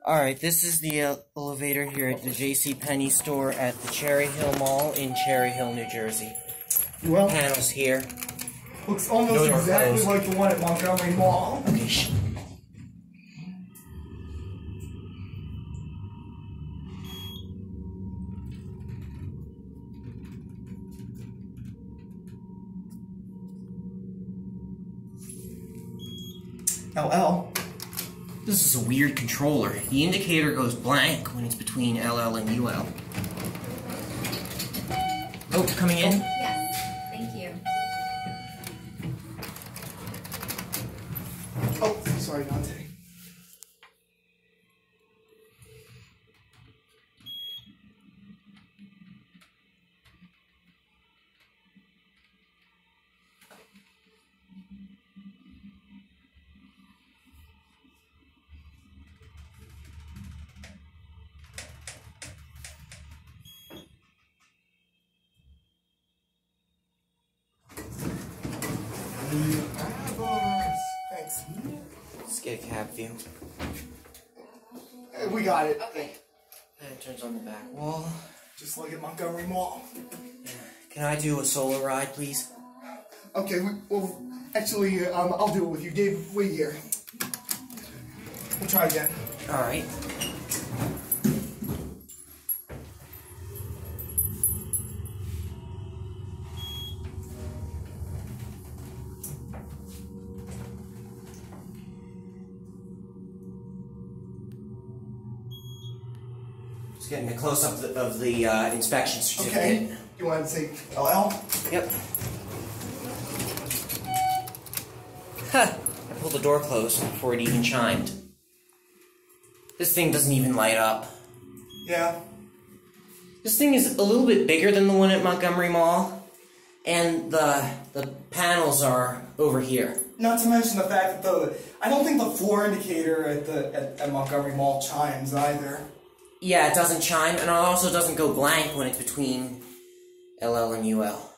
Alright, this is the elevator here at the JCPenney store at the Cherry Hill Mall in Cherry Hill, New Jersey. Well, panels here. Looks almost exactly like the one at Montgomery Mall. Okay, shh. LL. This is a weird controller. The indicator goes blank when it's between LL and UL. Oh, coming in? Yes, thank you. Oh, sorry, Dante. Thanks. Let's get a cab view. We got it. Okay. And it turns on the back wall. Just like at Montgomery Mall. Can I do a solo ride, please? Okay, well, actually, I'll do it with you. Dave, wait here. We'll try again. Alright. Just getting a close-up of the inspection certificate. Okay. You want to say LL? Yep. Huh. I pulled the door closed before it even chimed. This thing doesn't even light up. Yeah. This thing is a little bit bigger than the one at Montgomery Mall, and the panels are over here. Not to mention the fact that I don't think the floor indicator at Montgomery Mall chimes either. Yeah, it doesn't chime, and it also doesn't go blank when it's between LL and UL.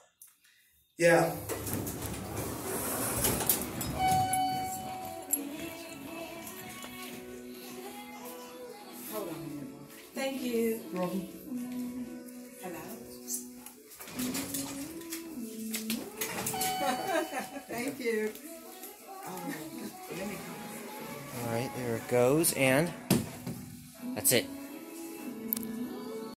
Yeah. Thank you. You're welcome. Hello. Thank you. Alright, there it goes, and that's it.